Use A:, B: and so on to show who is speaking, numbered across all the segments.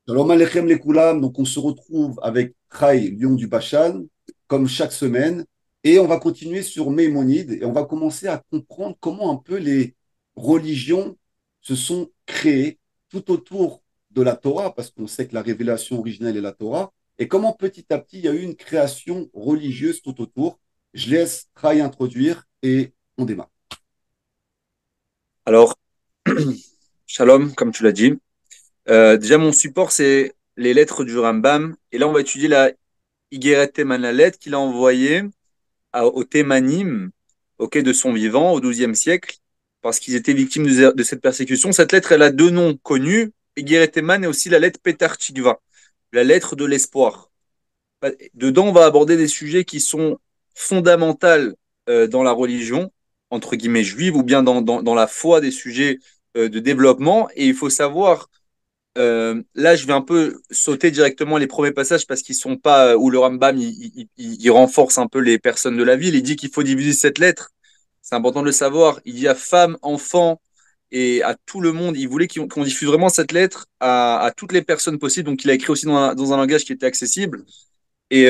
A: Shalom Aleichem les Koulam. Donc, on se retrouve avec Chai, Lion du Bachan, comme chaque semaine. Et on va continuer sur Maïmonide et on va commencer à comprendre comment un peu les religions se sont créées tout autour de la Torah, parce qu'on sait que la révélation originelle est la Torah, et comment petit à petit il y a eu une création religieuse tout autour. Je laisse Chai introduire et on démarre.
B: Alors, Shalom, comme tu l'as dit. Déjà, mon support, c'est les lettres du Rambam. Et là, on va étudier la Igeret Teman, la lettre qu'il a envoyée aux Thémanim, ok, de son vivant, au XIIe siècle, parce qu'ils étaient victimes de cette persécution. Cette lettre, elle a deux noms connus, Igeret Teman et aussi la lettre Petar Tikva, la lettre de l'espoir. Dedans, on va aborder des sujets qui sont fondamentaux dans la religion, entre guillemets juive, ou bien dans la foi, des sujets de développement. Et il faut savoir, là, je vais un peu sauter directement les premiers passages parce qu'ils sont pas où le Rambam il renforce un peu les personnes de la ville. Il dit qu'il faut diviser cette lettre. C'est important de le savoir. Il dit à femmes, enfants et à tout le monde. Il voulait qu'on diffuse vraiment cette lettre à toutes les personnes possibles. Donc, il a écrit aussi dans un langage qui était accessible et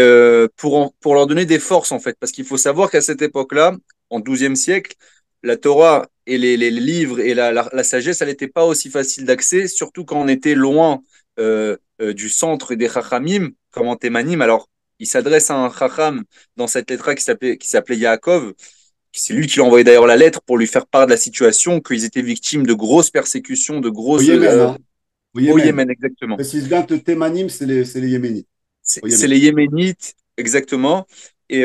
B: pour leur donner des forces en fait. Parce qu'il faut savoir qu'à cette époque-là, en XIIe siècle, la Torah et les livres et la sagesse, elle n'était pas aussi facile d'accès, surtout quand on était loin du centre des Chachamim, comme en Thémanim. Alors, il s'adresse à un Chacham dans cette lettre qui s'appelait Yaakov. C'est lui qui lui a envoyé d'ailleurs la lettre pour lui faire part de la situation, qu'ils étaient victimes de grosses persécutions, de
A: Au
B: grosses...
A: Yémen, hein? Au
B: au
A: Yémen.
B: Yémen, exactement.
A: Précise bien que Thémanim, c'est les Yéménites. Au
B: C'est
A: Yémen.
B: les Yéménites, exactement. Et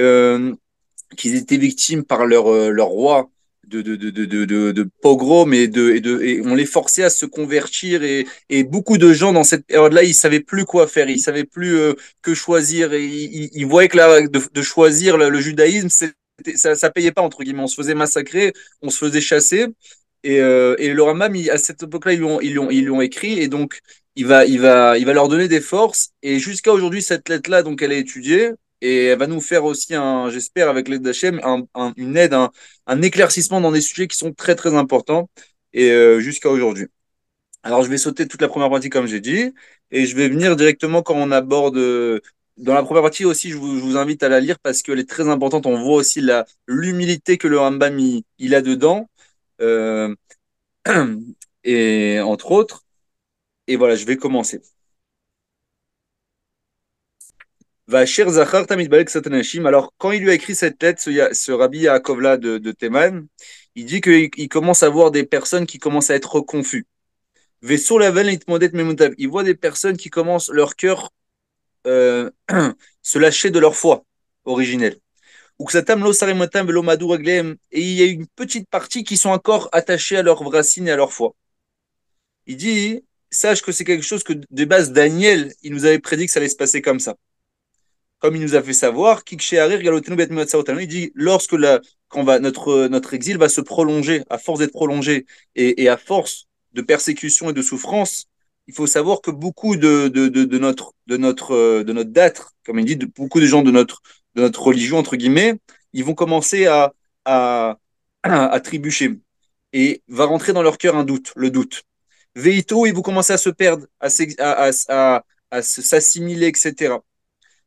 B: qu'ils étaient victimes par leur roi de pogrom et on les forçait à se convertir et beaucoup de gens dans cette période-là, ils savaient plus quoi faire, ils savaient plus que choisir et ils voyaient que de choisir le judaïsme, ça payait pas entre guillemets, on se faisait massacrer, on se faisait chasser et le Rambam à cette époque-là ils lui ont écrit et donc il va leur donner des forces et jusqu'à aujourd'hui cette lettre-là donc elle est étudiée et elle va nous faire aussi, j'espère, avec l'aide d'Hachem, une aide, un éclaircissement dans des sujets qui sont très, très importants et jusqu'à aujourd'hui. Alors, je vais sauter toute la première partie, comme j'ai dit, et je vais venir directement quand on aborde. Dans la première partie aussi, je vous invite à la lire parce qu'elle est très importante. On voit aussi l'humilité que le Rambam il a dedans, euh, et entre autres. Et voilà, je vais commencer. Vacher Zachar Tamid Balek Satanashim. Alors, quand il lui a écrit cette lettre, ce rabbi Yaakov-là de Théman, il dit qu'il commence à voir des personnes qui commencent à être confus. Vaisseau Lavel Itmodet Memutav. Il voit des personnes qui commencent leur cœur euh, se lâcher de leur foi originelle. Uksatam Lo Sarimotam Velo Madou Reglem. Et il y a une petite partie qui sont encore attachés à leurs racines et à leur foi. Il dit, sache que c'est quelque chose que de base, Daniel, il nous avait prédit que ça allait se passer comme ça. Comme il nous a fait savoir, il dit lorsque notre exil va se prolonger, à force d'être prolongé et à force de persécution et de souffrance, il faut savoir que beaucoup de notre date, comme il dit, beaucoup de gens de notre religion, entre guillemets, ils vont commencer à trébucher et va rentrer dans leur cœur un doute, le doute. Veito, ils vont commencer à se perdre, à s'assimiler, etc.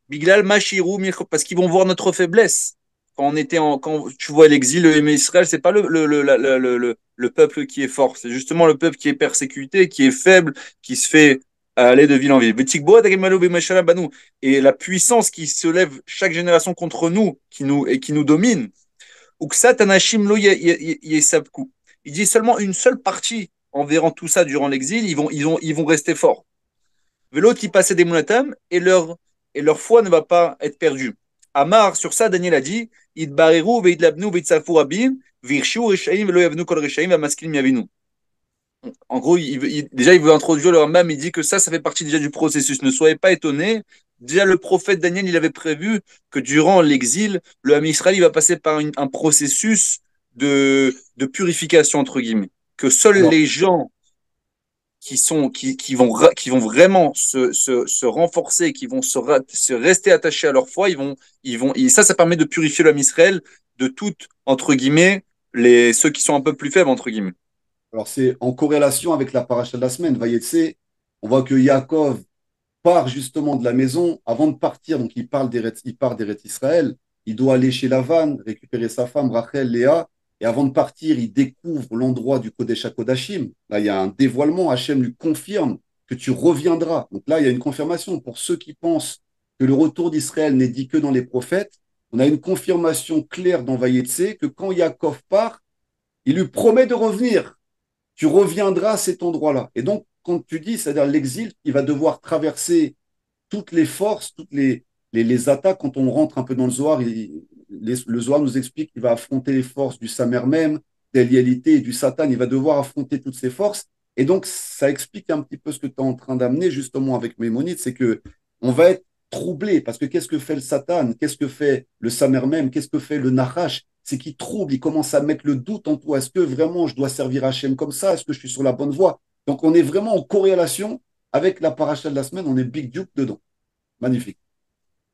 B: Biglal Mashirou, parce qu'ils vont voir notre faiblesse. Quand tu vois l'exil, le Israël, c'est pas le peuple qui est fort, c'est justement le peuple qui est persécuté, qui est faible, qui se fait aller de ville en ville. Et la puissance qui se lève chaque génération contre nous, qui nous domine. Il dit seulement une seule partie en verrant tout ça durant l'exil, ils vont rester forts. L'autre qui passait des moulatam et leur foi ne va pas être perdue. Amar, sur ça, Daniel a dit Idbariru veidlabnu veitsafu rabim virshu reshaim velo yavnu kol reshaim vamaskilim yavinu. En gros, déjà, il veut introduire le Rambam, il dit que ça fait partie déjà du processus. Ne soyez pas étonnés. Déjà, le prophète Daniel, il avait prévu que durant l'exil, le Ham Israël, il va passer par un processus de purification, entre guillemets. Que seuls
A: Alors,
B: les gens qui vont vraiment se renforcer, qui vont se rester attachés à leur foi, et ça permet de purifier l'homme Israël de toutes, entre guillemets, ceux qui sont un peu plus faibles, entre guillemets.
A: Alors, c'est en corrélation avec la paracha de la semaine. Vayetse, on voit que Yaakov, part justement de la maison, avant de partir, donc il part d'Eretz Israël, il doit aller chez Lavan, récupérer sa femme Rachel, Léa, et avant de partir, il découvre l'endroit du Kodesh HaKodashim. Là, il y a un dévoilement, Hachem lui confirme que tu reviendras. Donc là, il y a une confirmation pour ceux qui pensent que le retour d'Israël n'est dit que dans les prophètes. On a une confirmation claire dans Vayetse que quand Yaakov part, il lui promet de revenir. Tu reviendras à cet endroit-là. Et donc, quand tu dis, c'est-à-dire l'exil, il va devoir traverser toutes les forces, toutes les attaques. Quand on rentre un peu dans le Zohar, le Zohar nous explique qu'il va affronter les forces du Samer même, de l'Élialité et du Satan. Il va devoir affronter toutes ces forces. Et donc, ça explique un petit peu ce que tu es en train d'amener justement avec Maïmonide, c'est que on va être troublé parce que qu'est-ce que fait le Satan? Qu'est-ce que fait le Samer même? Qu'est-ce que fait le Nachash? C'est qu'il trouble, il commence à mettre le doute en toi. Est-ce que vraiment je dois servir Hachem comme ça? Est-ce que je suis sur la bonne voie? Donc, on est vraiment en corrélation avec la paracha de la semaine. On est Big Duke dedans. Magnifique.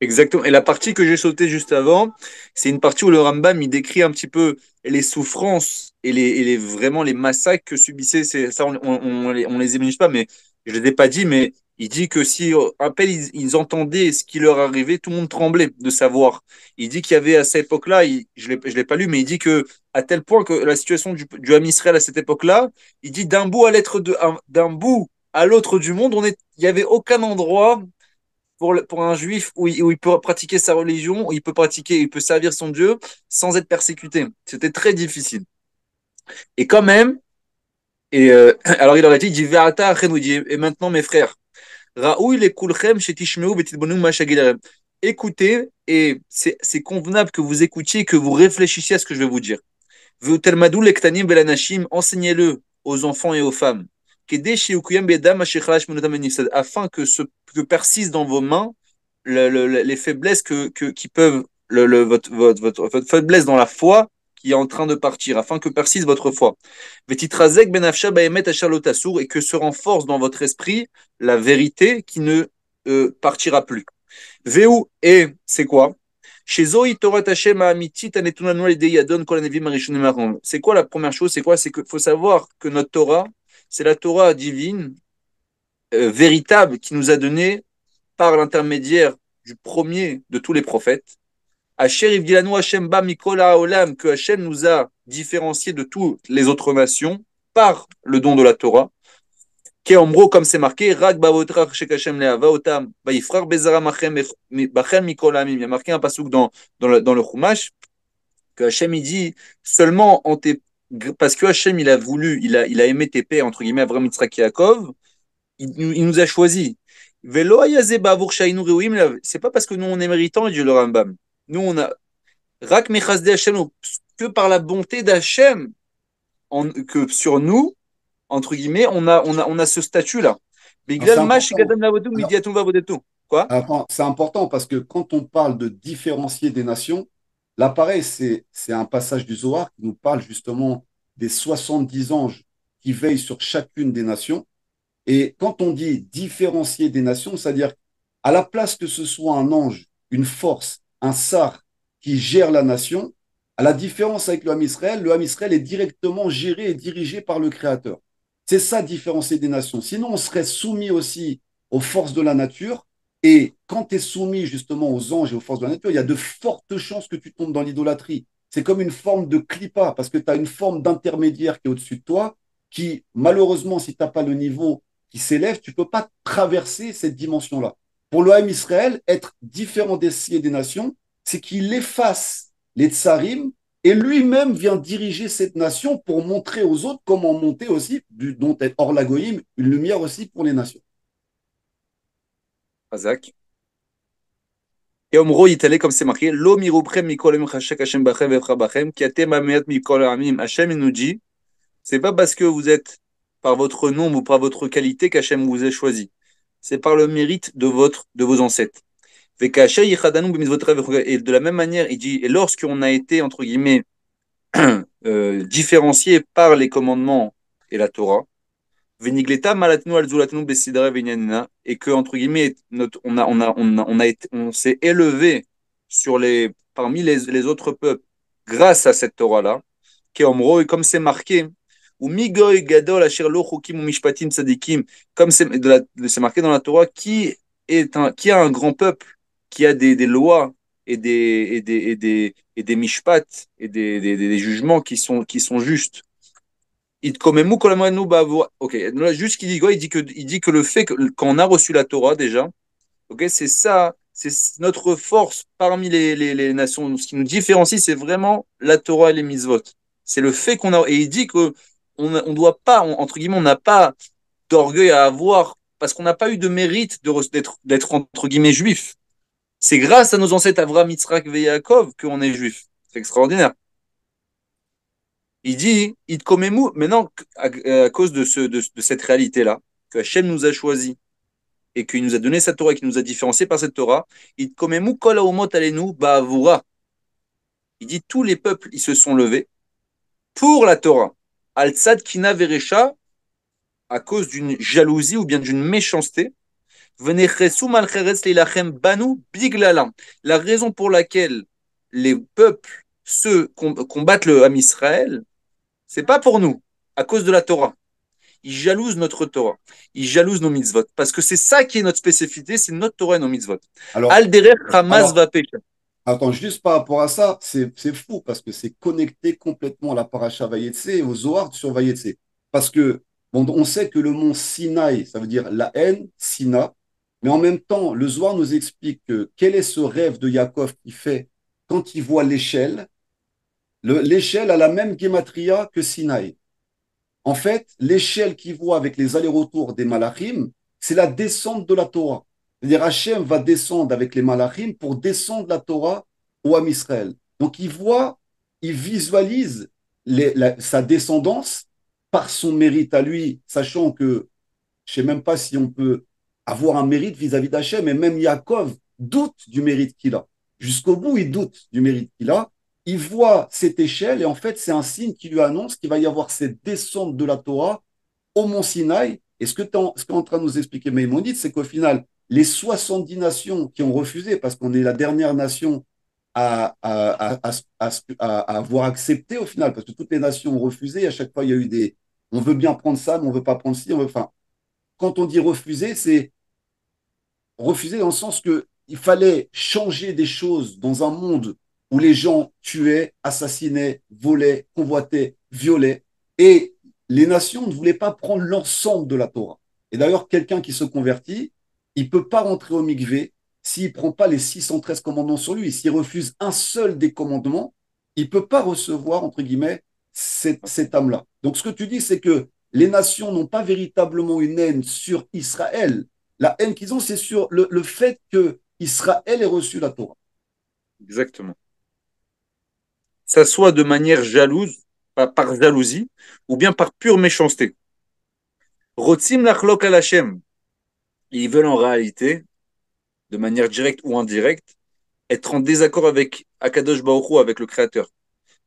B: Exactement. Et la partie que j'ai sautée juste avant, c'est une partie où le Rambam il décrit un petit peu les souffrances vraiment les massacres que subissaient ça on les éminence pas, mais je les ai pas dit, mais il dit que si à peine entendaient ce qui leur arrivait, tout le monde tremblait de savoir. Il dit qu'il y avait à cette époque-là, je l'ai pas lu, mais il dit que à tel point que la situation du Ham Israël à cette époque-là, il dit d'un bout à l'autre du monde, il y avait aucun endroit pour un juif où il peut pratiquer sa religion, où il peut servir son Dieu sans être persécuté. C'était très difficile. Et quand même, alors il aurait dit, et maintenant mes frères, écoutez, et c'est convenable que vous écoutiez, que vous réfléchissiez à ce que je vais vous dire. Enseignez-le aux enfants et aux femmes. Afin que persistent dans vos mains les faiblesses qui peuvent, votre faiblesse dans la foi qui est en train de partir, afin que persiste votre foi. Et que se renforce dans votre esprit la vérité qui ne partira plus. Veu, et c'est quoi? C'est quoi la première chose? C'est quoi? C'est qu'il faut savoir que notre Torah, c'est la Torah divine, véritable, qui nous a donné par l'intermédiaire du premier de tous les prophètes. Asher Ivgilanu Hashem Ba Mikol Haolam, que Hashem nous a différenciés de toutes les autres nations par le don de la Torah. Qui en gros, comme c'est marqué, Rak Bavotrach Shek Hashem Leava Otam, Vaifrar Bezara Machem Bachem Mikol Amim. Il y a marqué un pasouk dans le Chumash que Hashem il dit seulement parce que Hashem il a voulu, il a aimé tes pères, entre guillemets, Avraham, Yitzhak et Yaakov, il nous a choisis. C'est pas parce que nous on est méritants, dit le Rambam. Nous on a Rak Mechazde Hashem, que par la bonté d'Hachem, que sur nous, entre guillemets, on a ce statut-là.
A: C'est important. Alors,
B: Quoi?
A: c'est important parce que quand on parle de différencier des nations, là, pareil, c'est un passage du Zohar qui nous parle justement des 70 anges qui veillent sur chacune des nations. Et quand on dit différencier des nations, c'est-à-dire à la place que ce soit un ange, une force, un sar qui gère la nation, à la différence avec le Ham Israël est directement géré et dirigé par le Créateur. C'est ça différencier des nations. Sinon, on serait soumis aussi aux forces de la nature. Et quand tu es soumis justement aux anges et aux forces de la nature, il y a de fortes chances que tu tombes dans l'idolâtrie. C'est comme une forme de clipa, parce que tu as une forme d'intermédiaire qui est au-dessus de toi, qui, malheureusement, si tu n'as pas le niveau qui s'élève, tu ne peux pas traverser cette dimension-là. Pour le Ham Israël, être différent des cieux et des nations, c'est qu'il efface les tsarim et lui-même vient diriger cette nation pour montrer aux autres comment monter aussi, dont être hors la goïm, une lumière aussi pour les nations.
B: Razak. Et Omro, il est comme c'est marqué, Lo miruprem mikol amim chashek Hashem bachem vefra bachem, ki atem ameat mikol amim. Hashem, il nous dit, c'est pas parce que vous êtes par votre nombre ou par votre qualité qu'Hachem vous a choisi. C'est par le mérite de vos ancêtres. Et de la même manière, il dit, et lorsqu'on a été, entre guillemets, différencié par les commandements et la Torah, et que, entre guillemets, on s'est élevé parmi les autres peuples grâce à cette Torah-là, qui est en comme c'est marqué, ou migoy gadol asher lo chukim ou mishpatim tzadikim, comme c'est marqué dans la Torah, qui qui a un grand peuple, qui a des lois et des mishpat et des jugements qui sont justes. Ok, là, juste qu'il dit quoi? Il dit que le fait qu'on a reçu la Torah déjà, ok, c'est ça, c'est notre force parmi les nations. Ce qui nous différencie, c'est vraiment la Torah et les mitzvot. C'est le fait qu'on a. Et il dit que on doit pas, entre guillemets, on n'a pas d'orgueil à avoir parce qu'on n'a pas eu de mérite d'être entre guillemets juif. C'est grâce à nos ancêtres Avraham, Yitzhak et Yaakov qu'on est juif. C'est extraordinaire. Il dit, maintenant, à cause de cette réalité-là, que Hachem nous a choisis et qu'il nous a donné sa Torah et qu'il nous a différenciés par cette Torah, il kol haomot alenu ba'avura. Il dit, tous les peuples, ils se sont levés pour la Torah. Al tzad kina veresha, à cause d'une jalousie ou bien d'une méchanceté. Banu biglalam. La raison pour laquelle les peuples combattent le Ham Israël, c'est pas pour nous, à cause de la Torah. Ils jalousent notre Torah. Ils jalousent nos mitzvot. Parce que c'est ça qui est notre spécificité, c'est notre Torah et nos mitzvot.
A: Alors,
B: Al derer Hamas
A: alors,
B: va pécher.
A: attends, juste par rapport à ça, c'est fou parce que c'est connecté complètement à la paracha Vayetse et au Zohar sur Vayetse. Parce que, bon, on sait que le mont Sinaï, ça veut dire la haine, Sina, mais en même temps, le Zohar nous explique que quel est ce rêve de Yaakov qui fait quand il voit l'échelle. L'échelle a la même gématria que Sinaï. En fait, l'échelle qu'il voit avec les allers-retours des Malachim, c'est la descente de la Torah. C'est-à-dire, Hachem va descendre avec les Malachim pour descendre la Torah au Ham Israël. Donc, il visualise sa descendance par son mérite à lui, sachant que je ne sais même pas si on peut avoir un mérite vis-à-vis d'Hachem, et même Yaakov doute du mérite qu'il a. Jusqu'au bout, il doute du mérite qu'il a. Il voit cette échelle, et en fait, c'est un signe qui lui annonce qu'il va y avoir cette descente de la Torah au mont Sinaï. Et ce qu'est en train de nous expliquer Maïmonide, c'est qu'au final, les 70 nations qui ont refusé, parce qu'on est la dernière nation à avoir accepté au final, parce que toutes les nations ont refusé, à chaque fois, il y a eu des... On veut bien prendre ça, mais on ne veut pas prendre ci, enfin, quand on dit refuser, c'est refuser dans le sens que il fallait changer des choses dans un monde où les gens tuaient, assassinaient, volaient, convoitaient, violaient. Et les nations ne voulaient pas prendre l'ensemble de la Torah. Et d'ailleurs, quelqu'un qui se convertit, il ne peut pas rentrer au mikvé s'il ne prend pas les 613 commandements sur lui. S'il refuse un seul des commandements, il ne peut pas recevoir, entre guillemets, cette âme-là. Donc ce que tu dis, c'est que les nations n'ont pas véritablement une haine sur Israël. La haine qu'ils ont, c'est sur le fait que Israël ait reçu la Torah.
B: Exactement. Ça soit de manière jalouse, par jalousie, ou bien par pure méchanceté. Rotzim lachlok al Hashem. Ils veulent en réalité, de manière directe ou indirecte, être en désaccord avec Akadosh Baruch Hu, avec le Créateur.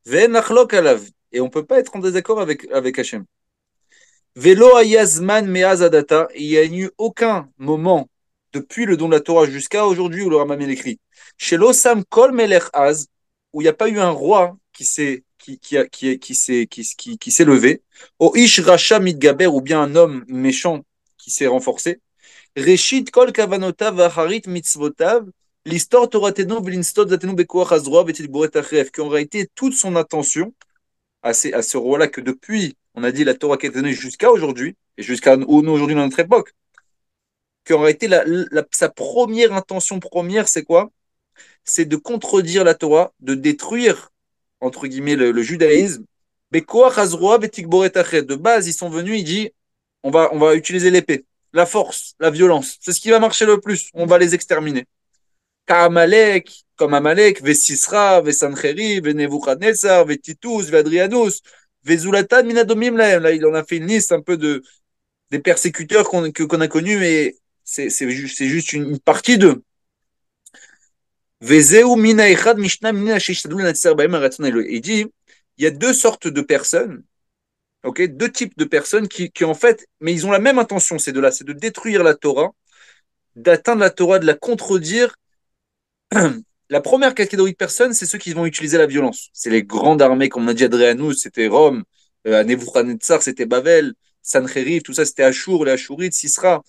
B: Ve'en lachlok alav. Et on ne peut pas être en désaccord avec Hachem. Velo ayazman me'azadata. Il n'y a eu aucun moment depuis le don de la Torah jusqu'à aujourd'hui où le Rambam écrit Shelo sam kol melech az, où il n'y a pas eu un roi qui s'est levé, au ish racha mitgaber, ou bien un homme méchant qui s'est renforcé. Reshit kol kavanotav vaharit mitzvotav, l'histoire toratenu v'linstot zatenu bekoach azroa v'tidboret achref, qui aurait été toute son attention à ce roi-là que depuis, on a dit la Torah qui est donnée jusqu'à aujourd'hui, et jusqu'à nous aujourd'hui dans notre époque, qui aurait été sa première intention première, c'est quoi? C'est de contredire la Torah, de détruire, entre guillemets, le judaïsme. De base, ils sont venus, il dit, on va utiliser l'épée, la force, la violence. C'est ce qui va marcher le plus. On va les exterminer. Comme Amalek, Vesisra, Vesancheri, Venevuchadnezzar, Vetitus, Vedrianus, Vezulatan, Minadomim, là, il en a fait une liste un peu des persécuteurs qu'on a connus, mais c'est juste une partie d'eux. Il dit, il y a deux sortes de personnes, ok, deux types de personnes qui en fait, mais ils ont la même intention, ces deux-là, c'est de détruire la Torah, d'atteindre la Torah, de la contredire. La première catégorie de personnes, c'est ceux qui vont utiliser la violence. C'est les grandes armées, comme on a dit Adrianus, c'était Rome, Nebuchadnezzar, c'était Babel, Sancheriv, tout ça, c'était Ashur, les Ashurites, Sisra.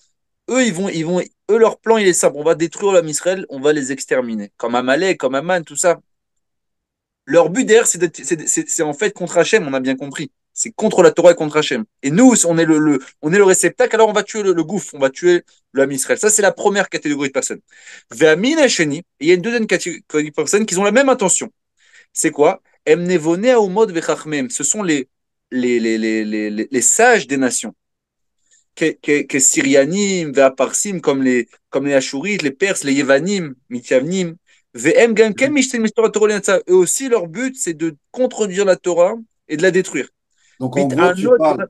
B: Eux, ils vont eux, leur plan, il est simple. On va détruire l'homme Israël, on va les exterminer. Comme Amalek, comme Aman, tout ça. Leur but derrière, c'est en fait contre Hachem, on a bien compris. C'est contre la Torah et contre Hachem. Et nous, on est le réceptacle, alors on va tuer le gouffre, on va tuer l'homme Israël. Ça, c'est la première catégorie de personnes. Ve'amin Hacheni, il y a une deuxième catégorie de personnes qui ont la même intention. C'est quoi? Emnevone Aumod Vechachmem. Ce sont les sages des nations. Que Syrianim, Ve'aparsim, comme les Ashurites, les Perses, les Yevanim, Mityavnim. VM Gankem, Mishten Mistora Torah Lianza. Eux aussi, leur but, c'est de contredire la Torah et de la détruire.
A: Donc, en
B: Bit
A: gros,
B: un autre.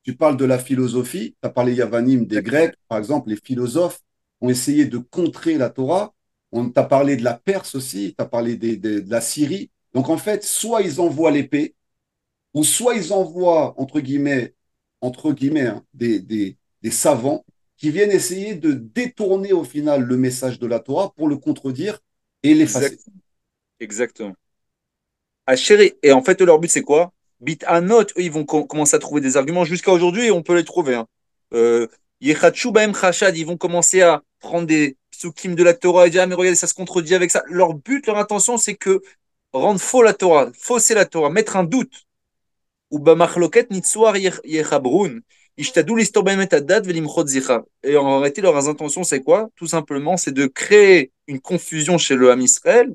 A: tu parles de la philosophie, tu as parlé Yavanim des Grecs, par exemple, les philosophes ont essayé de contrer la Torah. On t'a parlé de la Perse aussi, tu as parlé de la Syrie. Donc, en fait, soit ils envoient l'épée, ou soit ils envoient, entre guillemets hein, des savants qui viennent essayer de détourner au final le message de la Torah pour le contredire et l'effacer.
B: Exact, exactement. Et en fait, leur but, c'est quoi? Bit un autre, eux, ils vont commencer à trouver des arguments. Jusqu'à aujourd'hui, et on peut les trouver. Hein. Yechatshu Baem Chashad, ils vont commencer à prendre des psukim de la Torah et dire, ah, mais regardez, ça se contredit avec ça. Leur but, leur intention, c'est que rendre faux la Torah, fausser la Torah, mettre un doute. Ou bamachloket nitsuar yechabroun. Ishtadou listor baem et adat velimchot zicha. Et en réalité, leurs intentions, c'est quoi? Tout simplement, c'est de créer une confusion chez le Ham Israël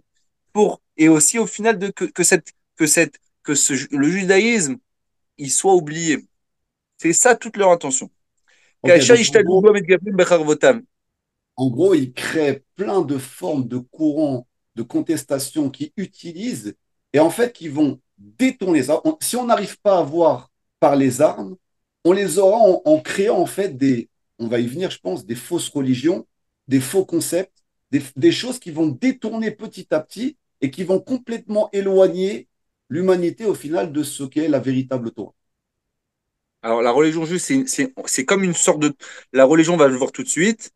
B: et aussi au final que, cette, le judaïsme il soit oublié. C'est ça toute leur intention.
A: Ok, donc
B: Ils
A: en gros, ils créent plein de formes de courants de contestation qui utilisent et en fait qui vont détourner ça. Si on n'arrive pas à voir par les armes, on les aura en créant en fait on va y venir, je pense, des fausses religions, des faux concepts, des choses qui vont détourner petit à petit et qui vont complètement éloigner l'humanité au final de ce qu'est la véritable Torah.
B: Alors la religion juste, c'est comme une sorte de... La religion, on va le voir tout de suite,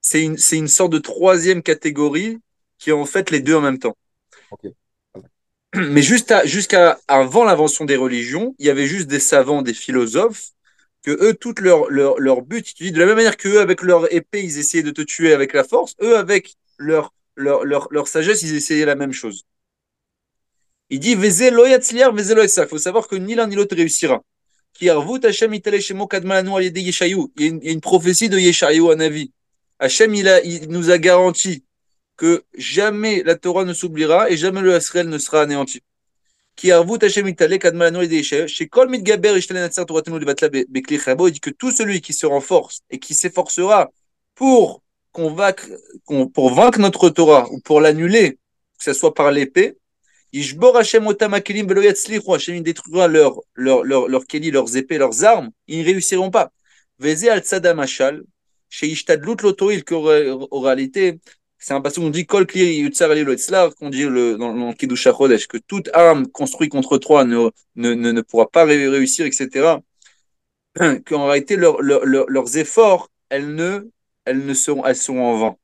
B: c'est une sorte de troisième catégorie qui est en fait les deux en même temps.
A: Ok.
B: Mais jusqu'à avant l'invention des religions, il y avait juste des savants, des philosophes, que eux, tout leur but, tu dis, de la même manière que eux, avec leur épée, ils essayaient de te tuer avec la force, eux, avec leur sagesse, ils essayaient la même chose. Il dit, Vezé lo yatzliar, vezé lo yatzlach. Il faut savoir que ni l'un ni l'autre réussira. Qui arvut Hashem itale shemo kadmalanu al yedi Yeshayu. Il y a une prophétie de Yeshayu, un avis. Hashem, il nous a garanti que jamais la Torah ne s'oubliera et jamais le Israël ne sera anéanti. Qui arvut Hashem itale kadmalanu al yedi Yeshayu. Chez Kol mitgaber ishtale natsar toratenu levatla bekli chabo. Il dit que tout celui qui se renforce et qui s'efforcera pour pour vaincre notre Torah ou pour l'annuler, que ce soit par l'épée, Yishbor Hashem otam hakelim velo yatzlichu. Hashem il détruira leur keli, leurs épées, leurs armes. Ils ne réussiront pas. Veze al tzada mashal, chez Ishtadlut lotoil, qu'en réalité, c'est un passage où on dit Kol kli yutzar ali lo etzlar, qu'on dit dans le Kiddush HaChodesh, que toute arme construite contre toi ne pourra pas réussir, etc. Qu'en réalité, leurs efforts, elles seront en vain.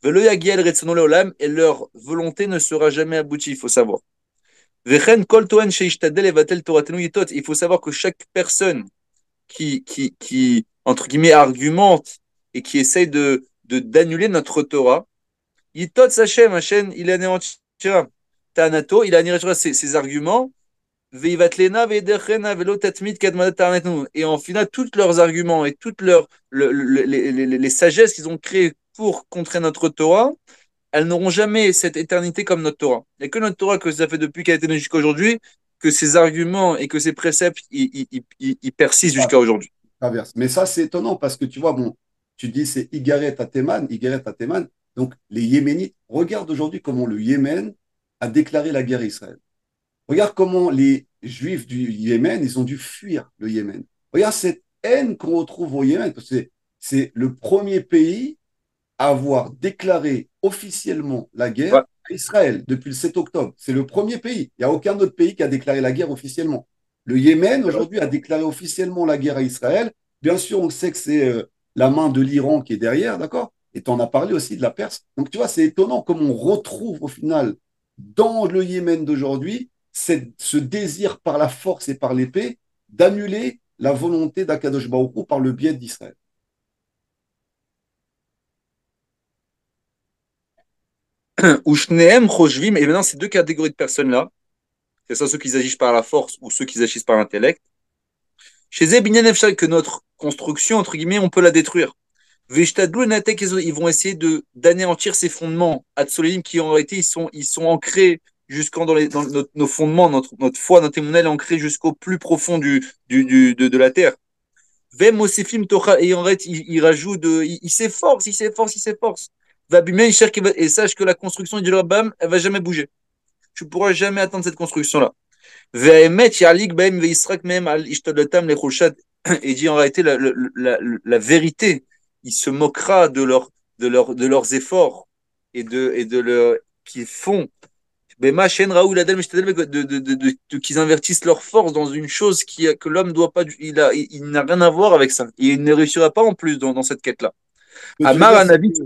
B: Velo yagiel retzono leolam, et leur volonté ne sera jamais aboutie, il faut savoir. Il faut savoir que chaque personne entre guillemets, argumente et qui essaye d'annuler notre Torah, Hashem, il anéantira. Tanato, il anéantira ses arguments. Et en final, tous leurs arguments et toutes les sagesses qu'ils ont créées pour contrer notre Torah, elles n'auront jamais cette éternité comme notre Torah. Il n'y a que notre Torah que ça fait depuis qu'elle a été née jusqu'à aujourd'hui, que ces arguments et que ces préceptes, ils persistent
A: Ah,
B: jusqu'à aujourd'hui.
A: traverse. Mais ça, c'est étonnant parce que tu vois, bon, tu dis c'est Igaret Ateman. Donc, les Yéménites, regarde aujourd'hui comment le Yémen a déclaré la guerre à Israël. Regarde comment les Juifs du Yémen, ils ont dû fuir le Yémen. Regarde cette haine qu'on retrouve au Yémen, parce que c'est le premier pays à avoir déclaré officiellement la guerre
B: Ouais.
A: à Israël depuis le 7 octobre. C'est le premier pays. Il n'y a aucun autre pays qui a déclaré la guerre officiellement. Le Yémen, aujourd'hui, a déclaré officiellement la guerre à Israël. Bien sûr, on sait que c'est la main de l'Iran qui est derrière, d'accord? Et tu en as parlé aussi de la Perse. Donc, tu vois, c'est étonnant comme on retrouve au final dans le Yémen d'aujourd'hui ce désir par la force et par l'épée d'annuler la volonté d'Akadosh Baruch Hu par le biais d'Israël.
B: Ou shneem choshvim, et maintenant ces deux catégories de personnes-là, que ce soit ceux qui agissent par la force ou ceux qui agissent par l'intellect, chez eux, binyan efshal, que notre construction, entre guillemets, on peut la détruire. Veshtadlu natek, ils vont essayer d'anéantir ces fondements, Atsolim, qui en réalité, ils sont ancrés jusqu'en dans nos fondements, notre foi, notre émounelle est ancrée jusqu'au plus profond de la terre. Vem Osifim Torah, et en fait, il rajoute, il s'efforce, il s'efforce, il s'efforce. Et sache que la construction du Rabbam, elle va jamais bouger. Tu ne pourras jamais atteindre cette construction-là. Ve'emet yalik baem ve'israk mehem al ishtadatam lechoshat. Et dit en réalité, la vérité, il se moquera de leurs efforts et de leur, qu'ils font qu'ils invertissent leur force dans une chose que l'homme doit pas, il n'a rien à voir avec ça. Il ne réussira pas en plus dans cette quête-là.
A: Ce que tu veux
B: Amar
A: dire, c'est
B: Anabi,
A: que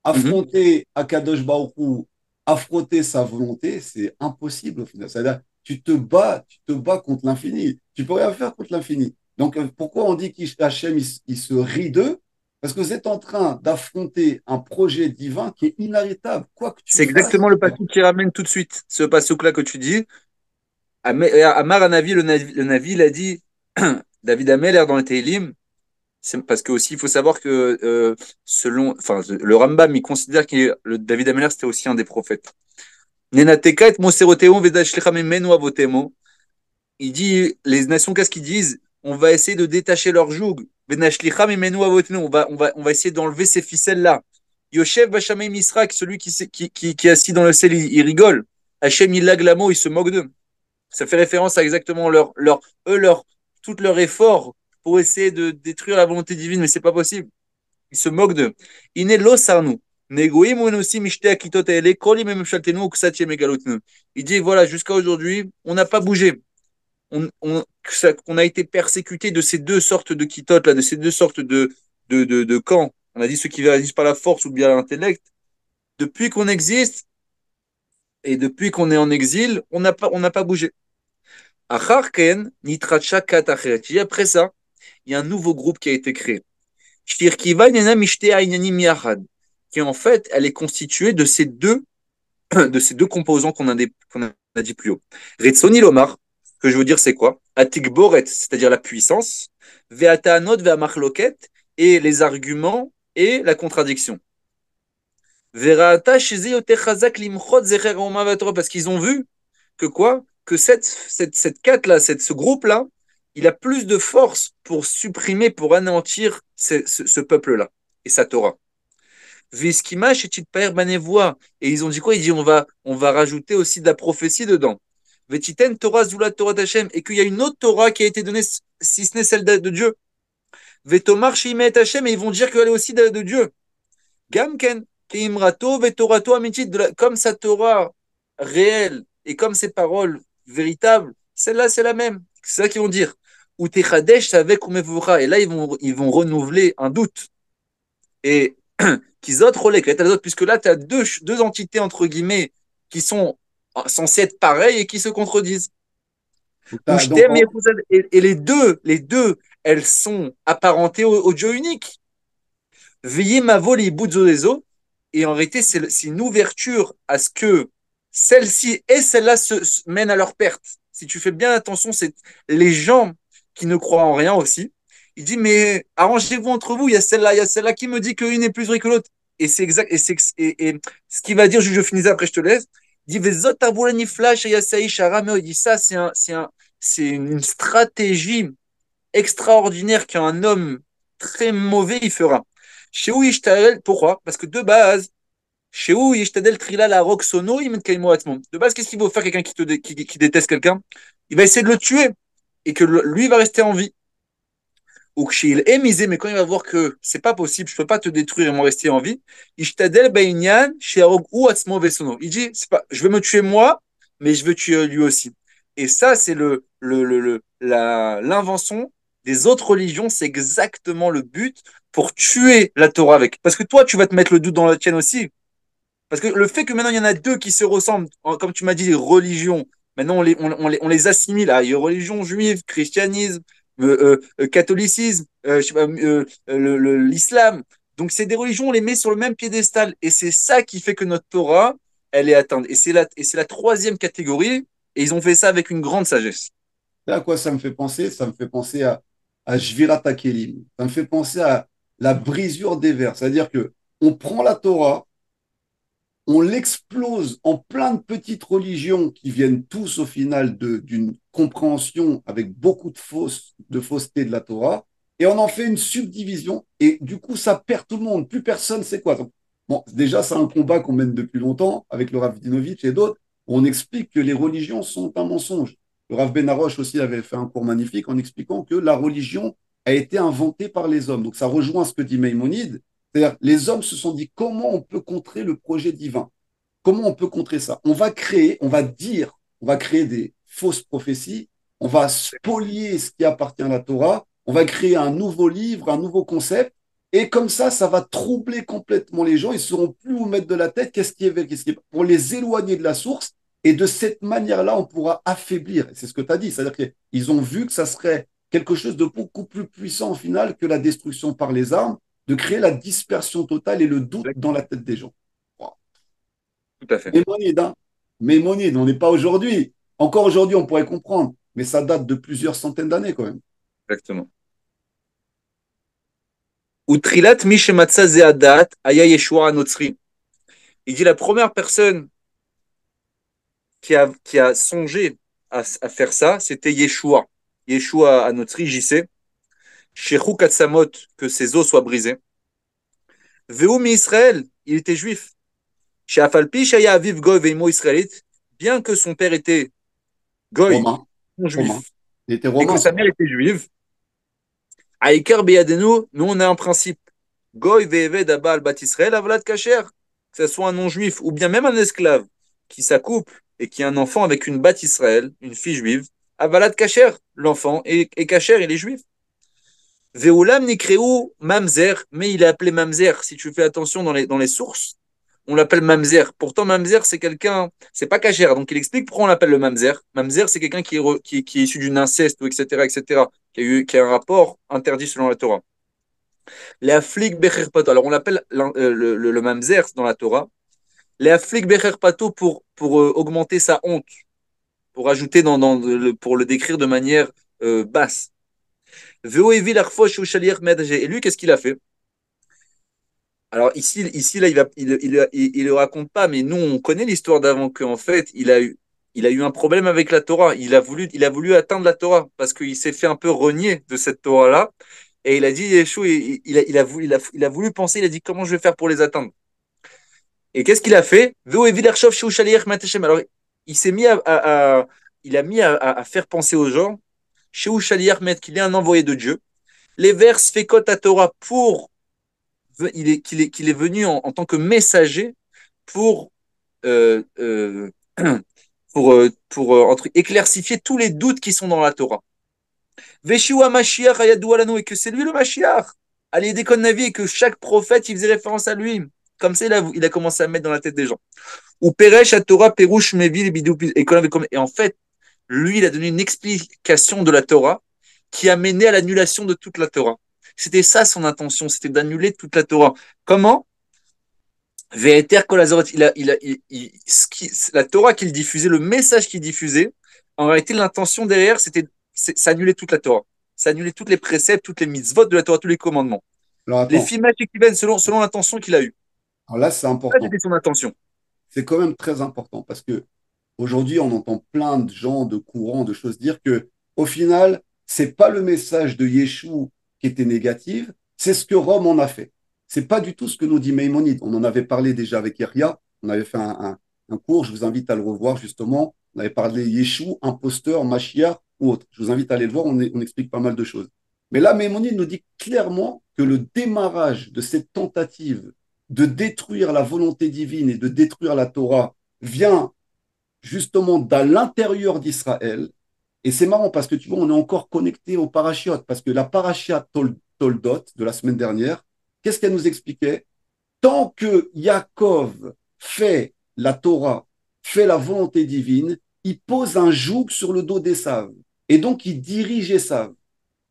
A: affronter Akadosh Baruch Hu, affronter sa volonté, c'est impossible au final. C'est-à-dire, tu te bats contre l'infini. Tu peux rien faire contre l'infini. Donc, pourquoi on dit qu'Hachem, il se rit d'eux? Parce que vous êtes en train d'affronter un projet divin qui est inarrêtable, quoi que tu
B: c'est
A: fasses.
B: exactement le passage qui ramène tout de suite ce passage-là que tu dis. Amar Anavi, le Navi, il a dit, David Ameller dans le Teilim, parce que aussi il faut savoir que selon, enfin, le Rambam, il considère que David Ameller c'était aussi un des prophètes. Nenateka et Moseroteo vedashlecha memenu avotemo. Il dit, les nations, qu'est-ce qu'ils disent? On va essayer de détacher leur joug. On va essayer d'enlever ces ficelles-là. Yoshev Bachamay Misrak, celui qui est assis dans le ciel, il rigole. Hachem Ilaglamo, il se moque d'eux. Ça fait référence à exactement tout leur effort pour essayer de détruire la volonté divine, mais c'est pas possible. Il se moque d'eux. Il dit voilà, jusqu'à aujourd'hui, on n'a pas bougé. On a été persécuté de ces deux sortes de kitotes, là, de ces deux sortes de camps. On a dit ceux qui réagissent par la force ou bien l'intellect. Depuis qu'on existe et depuis qu'on est en exil, on n'a pas bougé. Après ça, il y a un nouveau groupe qui a été créé. Qui en fait, elle est constituée de ces deux composants qu'on a dit plus haut. Retsoni Lomar, ce que je veux dire, c'est quoi? Atik Boret, c'est-à-dire la puissance, Ve'atanot ve'amachloket, et les arguments et la contradiction. Verata parce qu'ils ont vu que quoi? Que cette quête-là, ce groupe-là, il a plus de force pour supprimer, pour anéantir ce peuple-là et sa Torah. Viskima chez Titpaer Banevoa. Et ils ont dit quoi? Ils disent on va rajouter aussi de la prophétie dedans. Vetiten Torah Zula Torah d'Hachem. Et qu'il y a une autre Torah qui a été donnée, si ce n'est celle de Dieu. Vetomar Shimet Hachem. Et ils vont dire qu'elle est aussi de Dieu. Gamken, Keimrato, Vetorato Amitit. Comme sa Torah réelle et comme ses paroles véritables, celle-là, c'est la même. C'est ça qu'ils vont dire. Ou Techadesh avec Umevura. Et là, ils vont renouveler un doute. Et qu'ils autres les puisque là, tu as deux entités, entre guillemets, qui sont censées être pareilles et qui se contredisent.
A: Donc,
B: Et les deux, elles sont apparentées au Dieu unique. Veillez ma vol et bouzozo. Et en réalité, c'est une ouverture à ce que celle-ci et celle-là se mènent à leur perte. Si tu fais bien attention, c'est les gens qui ne croient en rien aussi. Il dit, mais arrangez-vous entre vous, il y a celle-là qui me dit qu'une est plus vraie que l'autre. Et c'est exact. Et ce qu'il va dire, je finis après, je te laisse. Il dit, flash et il dit ça, c'est une stratégie extraordinaire qu'un homme très mauvais il fera. Chez où pourquoi? Parce que de base, chez où Trila la Roxono, il met de base, qu'est-ce qu'il va faire quelqu'un qui déteste quelqu'un? Il va essayer de le tuer et que lui va rester en vie. Ou chez il est misé, mais quand il va voir que c'est pas possible, je peux pas te détruire et m'en rester en vie, Ishtadel Bainyan, chez ou Atzmo Vesono. Il dit, c'est pas, je veux me tuer moi, mais je veux tuer lui aussi. Et ça, c'est l'invention des autres religions, c'est exactement le but pour tuer la Torah avec. Parce que toi, tu vas te mettre le doute dans la tienne aussi. Parce que le fait que maintenant il y en a deux qui se ressemblent, comme tu m'as dit, les religions, maintenant on les assimile à religion juive, christianisme, catholicisme, je sais pas, l'islam. Donc c'est des religions, on les met sur le même piédestal. Et c'est ça qui fait que notre Torah, elle est atteinte. Et c'est la troisième catégorie, et ils ont fait ça avec une grande sagesse.
A: Et à quoi ça me fait penser? Ça me fait penser à Shvirat HaKelim. Ça me fait penser à la brisure des vers. C'est-à-dire que on prend la Torah, on l'explose en plein de petites religions qui viennent tous au final d'une compréhension avec beaucoup de fausseté de la Torah, et on en fait une subdivision, et du coup, ça perd tout le monde. Plus personne sait quoi. Donc, bon, déjà, c'est un combat qu'on mène depuis longtemps avec le Rav Dinovitch et d'autres. On explique que les religions sont un mensonge. Le Rav Ben Arosh aussi avait fait un cours magnifique en expliquant que la religion a été inventée par les hommes. Donc, ça rejoint ce que dit Maïmonide. C'est-à-dire, les hommes se sont dit comment on peut contrer le projet divin. Comment on peut contrer ça? On va créer, on va dire, on va créer des fausses prophéties, on va spolier ce qui appartient à la Torah, on va créer un nouveau livre, un nouveau concept, et comme ça va troubler complètement les gens, ils ne sauront plus où mettre de la tête, qu'est-ce qui est vrai, qu'est-ce qui est pas, pour les éloigner de la source, et de cette manière-là, on pourra affaiblir. C'est ce que tu as dit, c'est-à-dire qu'ils ont vu que ça serait quelque chose de beaucoup plus puissant au final que la destruction par les armes, de créer la dispersion totale et le doute dans la tête des gens. Wow.
B: Tout à fait.
A: Mémonide, hein. Mémonide, on n'est pas aujourd'hui. Encore aujourd'hui, on pourrait comprendre, mais ça date de plusieurs centaines d'années quand même.
B: Exactement. Utrilat mishematsa zeadat aya Yeshua anotzri. Il dit la première personne qui a songé à faire ça, c'était Yeshua. Yeshua anotzri, JC. Shechou Katsamot, que ses os soient brisés. Veum Israël, il était juif. Chez Afalpi, Shaya Aviv Goy Veimo Israélite, bien que son père était Goy,
A: Romain,
B: non
A: Romain.
B: juif,
A: Il était
B: et que
A: romain.
B: sa mère était juive, Aïkar Beyadenu, nous on a un principe. Goy Ve'eved Abal Bat Israël, Avlat Kacher, que ce soit un non-juif ou bien même un esclave qui s'accouple et qui a un enfant avec une Bat Israël, une fille juive, Avalat Kacher, l'enfant est Kacher, il est juif. Ve'ulam Nikreu Mamzer, mais il est appelé Mamzer. Si tu fais attention dans les sources, on l'appelle Mamzer. Pourtant, Mamzer, c'est quelqu'un, c'est pas Kacher. Donc, il explique pourquoi on l'appelle le Mamzer. Mamzer, c'est quelqu'un qui est issu d'une inceste, etc., etc., qui a un rapport interdit selon la Torah. Les afflik becher pato. Alors, on l'appelle le Mamzer dans la Torah. Les afflik becher pato pour augmenter sa honte, pour ajouter pour le décrire de manière basse. Ve'oevi l'arfosh ou shaliach medager. Et lui, qu'est-ce qu'il a fait? Alors ici là, il le raconte pas, mais nous, on connaît l'histoire d'avant qu'en fait, il a eu un problème avec la Torah. Il a voulu atteindre la Torah parce qu'il s'est fait un peu renier de cette Torah-là. Et il a dit, Yeshua, il a voulu penser, il a dit, comment je vais faire pour les atteindre? Et qu'est-ce qu'il a fait? Alors, il s'est mis il a mis à faire penser aux gens, qu'il est un envoyé de Dieu. Les vers Fekot à Torah qu'il est venu en tant que messager pour, euh, euh, pour éclaircifier tous les doutes qui sont dans la Torah. Veshiwa Mashiach Ayadou Alanu, et que c'est lui le Mashiach. Ali Dekon Navi, et que chaque prophète, il faisait référence à lui. Comme ça, il a commencé à mettre dans la tête des gens. Ou Peresh à Torah, Perouche, Mevil, Bidou, et en fait, lui, il a donné une explication de la Torah qui a mené à l'annulation de toute la Torah. C'était ça son intention, c'était d'annuler toute la Torah. Comment? Ve'eter kol hazorot, la Torah qu'il diffusait, le message qu'il diffusait, en réalité, l'intention derrière, c'était s'annuler toute la Torah. S'annuler tous les préceptes, toutes les mitzvot de la Torah, tous les commandements.
A: Alors
B: Les
A: attends,
B: filmages qui viennent selon l'intention qu'il a eue.
A: alors là c'est
B: Ça,
A: important.
B: c'était son intention.
A: C'est quand même très important parce que aujourd'hui on entend plein de gens, de courants, de choses dire que au final, c'est pas le message de Yeshua qui était négatif, c'est ce que Rome en a fait. C'est pas du tout ce que nous dit Maïmonide. On en avait parlé déjà avec Yeria, on avait fait un cours, je vous invite à le revoir justement. On avait parlé Yeshua, imposteur, Mashiach ou autre. Je vous invite à aller le voir, on explique pas mal de choses. Mais là, Maïmonide nous dit clairement que le démarrage de cette tentative de détruire la volonté divine et de détruire la Torah vient justement d'à l'intérieur d'Israël. Et c'est marrant parce que tu vois, on est encore connecté au parachiotes, parce que la parachia Toldot de la semaine dernière, qu'est-ce qu'elle nous expliquait? Tant que Yaakov fait la Torah, fait la volonté divine, il pose un joug sur le dos d'Esav. Et donc, il dirige Esav.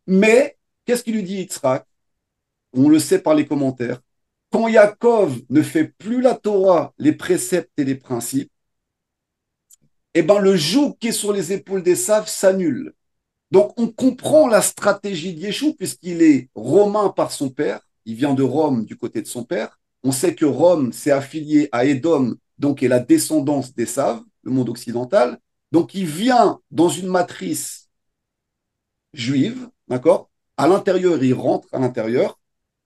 A: Mais, qu'est-ce qu'il lui dit Yitzhak? On le sait par les commentaires. Quand Yaakov ne fait plus la Torah, les préceptes et les principes, eh ben, le joug qui est sur les épaules d'Esav s'annule. Donc, on comprend la stratégie de Yeshua puisqu'il est romain par son père. Il vient de Rome du côté de son père. On sait que Rome s'est affilié à Édom, donc est la descendance d'Esav, le monde occidental. Donc, il vient dans une matrice juive, d'accord? À l'intérieur, il rentre à l'intérieur.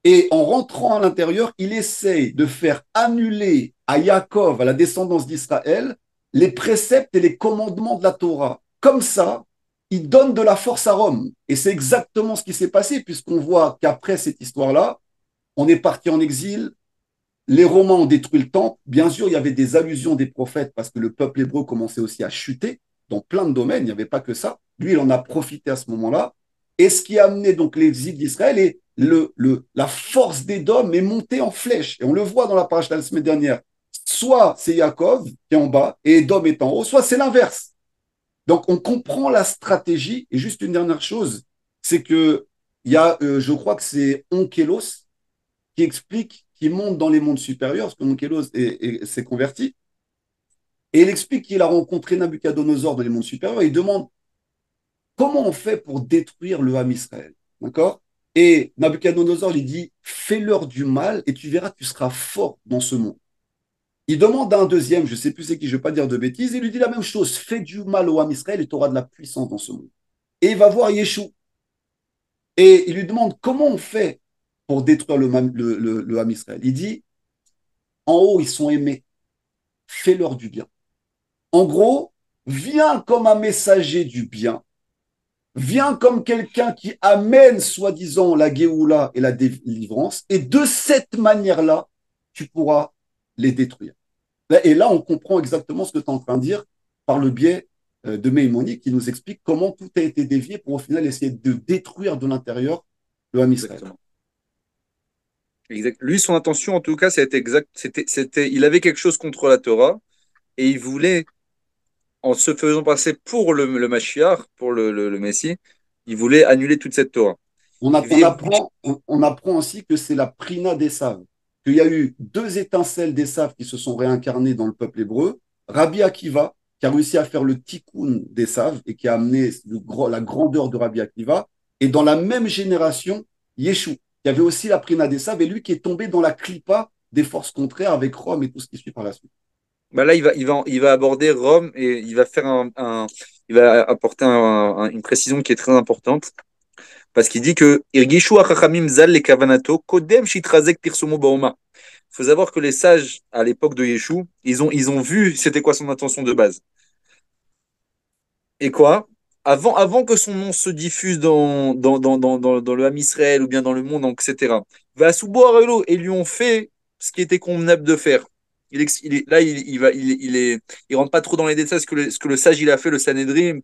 A: Et en rentrant à l'intérieur, il essaye de faire annuler à Yaakov, à la descendance d'Israël, les préceptes et les commandements de la Torah. Comme ça, il donne de la force à Rome. Et c'est exactement ce qui s'est passé, puisqu'on voit qu'après cette histoire-là, on est parti en exil, les Romains ont détruit le temple. Bien sûr, il y avait des allusions des prophètes, parce que le peuple hébreu commençait aussi à chuter dans plein de domaines, il n'y avait pas que ça. Lui, il en a profité à ce moment-là. Et ce qui a amené donc l'exil d'Israël et la force d'Édom est montée en flèche. Et on le voit dans la paracha de la semaine dernière. Soit c'est Yaakov qui est en bas et Édom est en haut, soit c'est l'inverse. Donc on comprend la stratégie. Et juste une dernière chose, c'est que il y a, je crois que c'est Onkelos qui explique, qui monte dans les mondes supérieurs, parce que Onkelos s'est converti, et il explique qu'il a rencontré Nabucodonosor dans les mondes supérieurs, et il demande comment on fait pour détruire le Ham Israël. D'accord? Et Nabucodonosor lui dit, fais-leur du mal et tu verras, tu seras fort dans ce monde. Il demande à un deuxième, je ne sais plus c'est qui, je ne vais pas dire de bêtises, il lui dit la même chose, fais du mal au Ham Israël et tu auras de la puissance dans ce monde. Et il va voir Yeshua. Et il lui demande comment on fait pour détruire le Ham Israël. Il dit, en haut, ils sont aimés, fais-leur du bien. En gros, viens comme un messager du bien, viens comme quelqu'un qui amène soi-disant la Géoula et la délivrance, et de cette manière-là, tu pourras les détruire. Et là, on comprend exactement ce que tu es en train de dire par le biais de Maïmonide qui nous explique comment tout a été dévié pour au final essayer de détruire de l'intérieur le Ham Israël.
B: Exactement. Exact. Lui, son intention, en tout cas, c'était exact. Il avait quelque chose contre la Torah et il voulait, en se faisant passer pour le Mashiach, pour le Messie, il voulait annuler toute cette Torah.
A: On apprend aussi que c'est la Prina d'Esav, qu'il y a eu deux étincelles d'Esav qui se sont réincarnées dans le peuple hébreu. Rabbi Akiva, qui a réussi à faire le tikkun d'Esav et qui a amené la grandeur de Rabbi Akiva. Et dans la même génération, Yeshua, qui avait aussi la Prina d'Esav et lui qui est tombé dans la clipa des forces contraires avec Rome et tout ce qui suit par la suite.
B: Bah là, il va aborder Rome et il va faire il va apporter une précision qui est très importante parce qu'il dit que Irgishu achachamim zal le kavanato kodem shitrazek pirsumo baoma. Il faut savoir que les sages à l'époque de Yeshua, ils ont vu c'était quoi son intention de base. Et quoi? Avant que son nom se diffuse dans le Ham Israël ou bien dans le monde, etc. Va sous Arelo et lui ont fait ce qui était convenable de faire. Là, il rentre pas trop dans les détails ce que le sage il a fait, le Sanhedrin,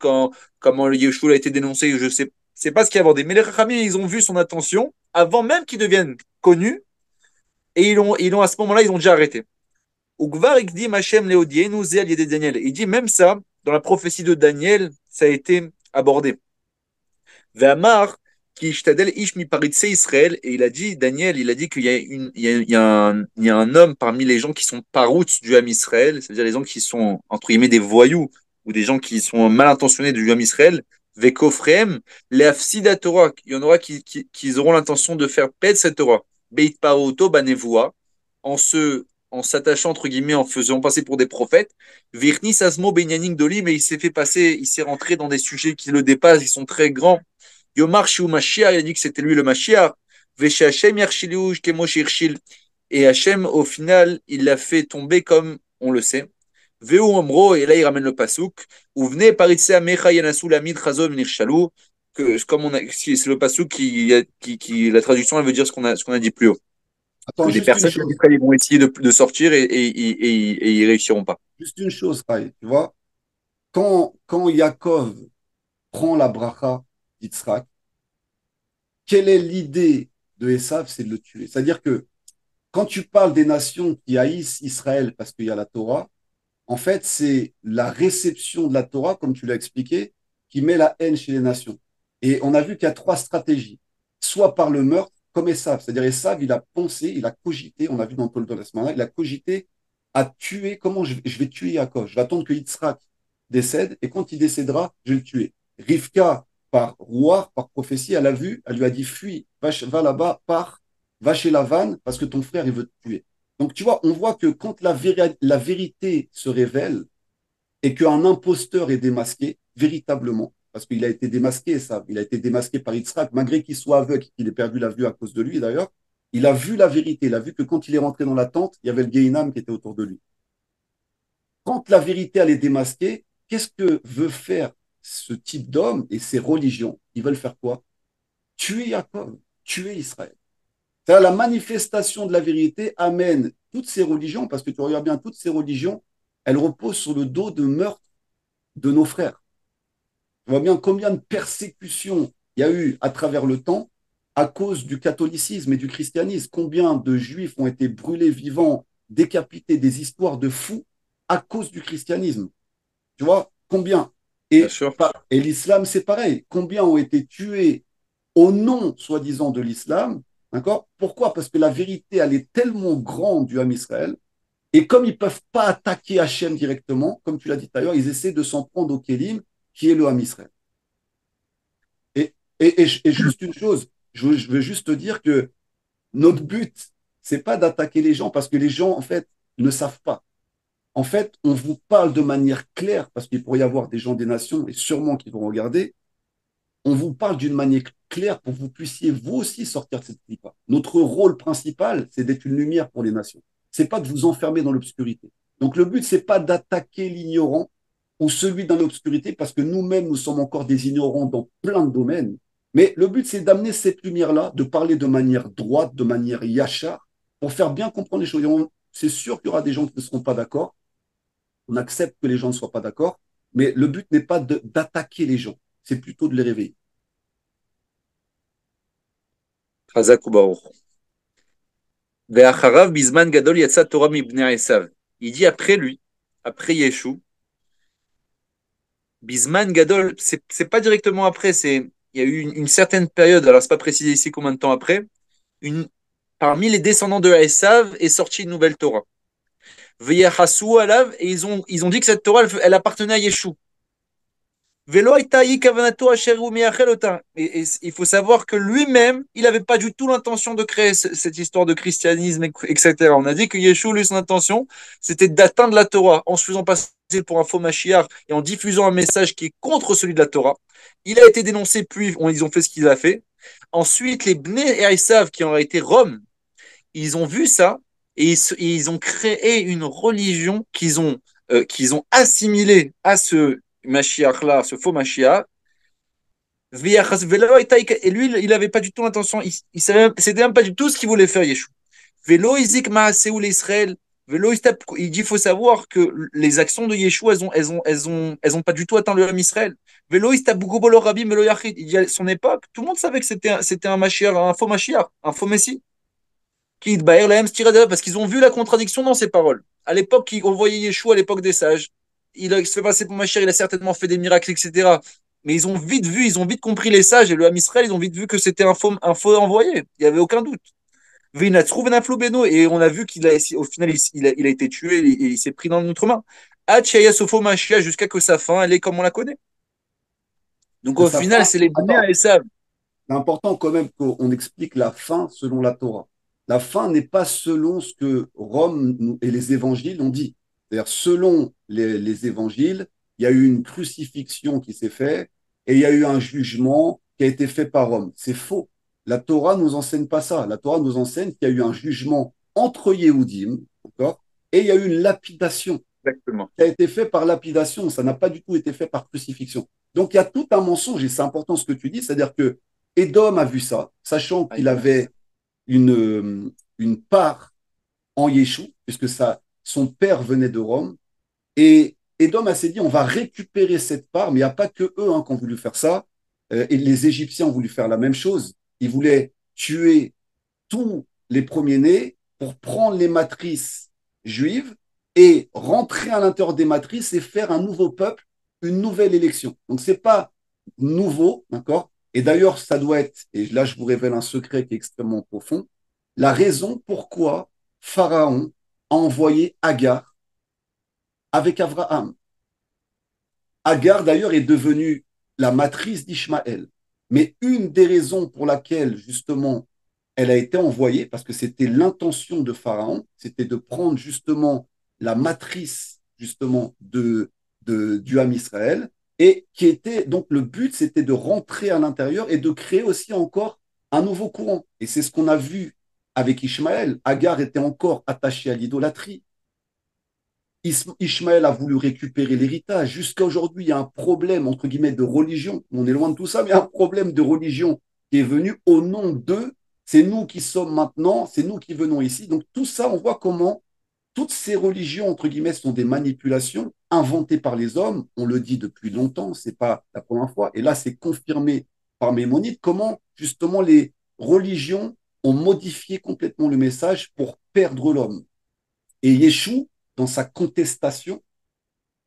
B: comment le Yeshua a été dénoncé, je sais, c'est pas ce qu'il y a abordé. Mais les Rachamim, ils ont vu son attention avant même qu'il devienne connu et à ce moment-là, ils ont déjà arrêté. Ugvar ikdim Hashem leodienu ze al yedei Daniel. Il dit même ça, dans la prophétie de Daniel, ça a été abordé. Ve'amar ki ishtadel ish mi paritse Israël. Et il a dit, Daniel, il a dit qu'il y a, il y a un homme parmi les gens qui sont parouts du Ham Israël, c'est-à-dire les gens qui sont, entre guillemets, des voyous, ou des gens qui sont mal intentionnés du Ham Israël, Vekofreem, leafsida Torah. Il y en aura qui auront l'intention de faire perdre cette Torah. Beit parouto banevoa, en s'attachant, entre guillemets, en faisant passer pour des prophètes. Virni Sasmo Benyanin Doli, mais il s'est fait passer, il s'est rentré dans des sujets qui le dépassent, ils sont très grands. Yomar Shiu Mashiach, il a dit que c'était lui le Mashiach. Veshe Hashem Yarshiliu, Kemo Shirshil. Et Hachem, au final, il l'a fait tomber comme on le sait. Veu Omro, et là il ramène le pasouk. Ou venez Paritse Amecha Yanasu Lamid Chazom Nirshalu. Que, comme on a, c'est le pasouk la traduction, elle veut dire ce qu'on a dit plus haut. Que
A: Attends,
B: des
A: juste une
B: personnes
A: chose,
B: ils vont essayer de sortir et ils réussiront pas.
A: juste une chose, Rai, tu vois, quand Yaakov prend la bracha d'Yitzhak, quelle est l'idée de Esav? C'est de le tuer. C'est-à-dire que quand tu parles des nations qui haïssent Israël parce qu'il y a la Torah, en fait, c'est la réception de la Torah, comme tu l'as expliqué, qui met la haine chez les nations. Et on a vu qu'il y a trois stratégies. Soit par le meurtre, comme Esav. C'est-à-dire Esav, il a pensé, il a cogité, on a vu dans Paul de la Smara, il a cogité à tuer, comment je vais tuer Yaakov. Je vais attendre que Yitzhak décède, et quand il décédera, je vais le tuer. Rivka, par roi, par prophétie, elle a vu, elle lui a dit, fuis, va là-bas, pars, va chez Lavan, parce que ton frère, il veut te tuer. Donc, tu vois, on voit que quand la vérité se révèle et qu'un imposteur est démasqué, véritablement, parce qu'il a été démasqué, ça, il a été démasqué par Yitzhak, malgré qu'il soit aveugle, qu'il ait perdu la vue à cause de lui d'ailleurs, il a vu la vérité, il a vu que quand il est rentré dans la tente, il y avait le Gehinam qui était autour de lui. Quand la vérité elle est démasquée, qu'est-ce que veut faire ce type d'homme et ces religions? Ils veulent faire quoi? Tuer Jacob, tuer Israël. C'est-à-dire la manifestation de la vérité amène toutes ces religions, parce que tu regardes bien, toutes ces religions, elles reposent sur le dos de meurtre de nos frères. Tu vois bien combien de persécutions il y a eu à travers le temps à cause du catholicisme et du christianisme. Combien de juifs ont été brûlés vivants, décapités, des histoires de fous à cause du christianisme. Tu vois combien?
B: Bien
A: Et,
B: sûr.
A: et l'islam, c'est pareil. Combien ont été tués au nom, soi-disant, de l'islam? D'accord? Pourquoi? Parce que la vérité, elle est tellement grande du Ham Israël. Et comme ils ne peuvent pas attaquer Hachem directement, comme tu l'as dit tout à l'heure, ils essaient de s'en prendre au Kélim, qui est le Ham Israël. Et juste une chose, je veux juste te dire que notre but, c'est pas d'attaquer les gens parce que les gens, en fait, ne savent pas. En fait, on vous parle de manière claire, parce qu'il pourrait y avoir des gens des nations, et sûrement qui vont regarder, on vous parle d'une manière claire pour que vous puissiez vous aussi sortir de cette clipa. Notre rôle principal, c'est d'être une lumière pour les nations. C'est pas de vous enfermer dans l'obscurité. Donc le but, c'est pas d'attaquer l'ignorant ou celui dans l'obscurité, parce que nous-mêmes, nous sommes encore des ignorants dans plein de domaines. Mais le but, c'est d'amener cette lumière-là, de parler de manière droite, de manière yachar, pour faire bien comprendre les choses. C'est sûr qu'il y aura des gens qui ne seront pas d'accord. On accepte que les gens ne soient pas d'accord. Mais le but n'est pas d'attaquer les gens. C'est plutôt de les réveiller.
B: Chazak Ubaruch. Ve'acharav bizman gadol yatsa Torah mibnei Esav. Il dit après lui, après Yeshua, Bisman Gadol, c'est pas directement après, il y a eu une certaine période, alors c'est pas précisé ici combien de temps après, une, parmi les descendants de Esav est sortie une nouvelle Torah. Veyahasu alav, et ils ont dit que cette Torah, elle appartenait à Yeshua. Et il faut savoir que lui-même, il n'avait pas du tout l'intention de créer cette histoire de christianisme, etc. On a dit que Yeshua, lui, son intention, c'était d'atteindre la Torah en se faisant passer pour un faux Mashiach et en diffusant un message qui est contre celui de la Torah. Il a été dénoncé, puis ils ont fait ce qu'il a fait. Ensuite, les Bnei Esav, qui ont été Rome, ils ont vu ça et ils ont créé une religion qu'ils ont assimilée à ce Mashiach-là, ce faux Mashiach. Et lui, il n'avait pas du tout l'intention, il savait, c'était même pas du tout ce qu'il voulait faire, Yeshua. Vélo Izik Maaseul Israël. Il dit, il faut savoir que les actions de Yeshua, elles ont pas du tout atteint le Ham Israël. Vélo Istabugobolo Rabbi Melo Yachid. Il dit à son époque, tout le monde savait que c'était un Mashiach, un faux Mashiach, un faux Messie. Parce qu'ils ont vu la contradiction dans ses paroles. À l'époque, on voyait Yeshua à l'époque des sages. Il se fait passer pour Mashiach, il a certainement fait des miracles, etc. Mais ils ont vite vu, ils ont vite compris les sages et le Ham Israël, ils ont vite vu que c'était un faux envoyé. Il n'y avait aucun doute. Et on a vu qu'au final, il a été tué et il s'est pris dans notre main. Sofo Mashiach jusqu'à que sa fin, elle est comme on la connaît. Donc
A: Que
B: au
A: sa
B: final,
A: fin,
B: c'est les Bnei
A: attends,
B: Esav.
A: c'est important quand même qu'on explique la fin selon la Torah. La fin n'est pas selon ce que Rome et les évangiles ont dit. C'est-à-dire, selon les évangiles, il y a eu une crucifixion qui s'est faite et il y a eu un jugement qui a été fait par Rome. C'est faux. La Torah ne nous enseigne pas ça. La Torah nous enseigne qu'il y a eu un jugement entre Yehudim, d'accord, et il y a eu une lapidation
B: Exactement.
A: qui a été fait par lapidation. Ça n'a pas du tout été fait par crucifixion. Donc, il y a tout un mensonge et c'est important ce que tu dis, c'est-à-dire que Edom a vu ça, sachant qu'il avait une part en Yeshua, puisque son père venait de Rome. Et Edom s'est dit, on va récupérer cette part, mais il n'y a pas que eux qui ont voulu faire ça. Et les Égyptiens ont voulu faire la même chose. Ils voulaient tuer tous les premiers-nés pour prendre les matrices juives et rentrer à l'intérieur des matrices et faire un nouveau peuple, une nouvelle élection. Donc, ce n'est pas nouveau, d'accord? Et d'ailleurs, ça doit être, et là je vous révèle un secret qui est extrêmement profond, la raison pourquoi Pharaon a envoyé Agar avec Abraham. Agar, d'ailleurs, est devenue la matrice d'Ishmaël. Mais une des raisons pour laquelle, justement, elle a été envoyée, parce que c'était l'intention de Pharaon, c'était de prendre justement la matrice, justement, du Ham Israël, et qui était, donc le but, c'était de rentrer à l'intérieur et de créer aussi encore un nouveau courant. Et c'est ce qu'on a vu avec Ishmaël. Agar était encore attachée à l'idolâtrie. Ishmaël a voulu récupérer l'héritage. Jusqu'à aujourd'hui, il y a un problème, entre guillemets, de religion. On est loin de tout ça, mais il y a un problème de religion qui est venu au nom d'eux. C'est nous qui sommes maintenant, c'est nous qui venons ici. Donc tout ça, on voit comment toutes ces religions, entre guillemets, sont des manipulations inventées par les hommes. On le dit depuis longtemps, c'est pas la première fois. Et là, c'est confirmé par Maïmonide, comment justement les religions ont modifié complètement le message pour perdre l'homme. Et Yeshua, dans sa contestation,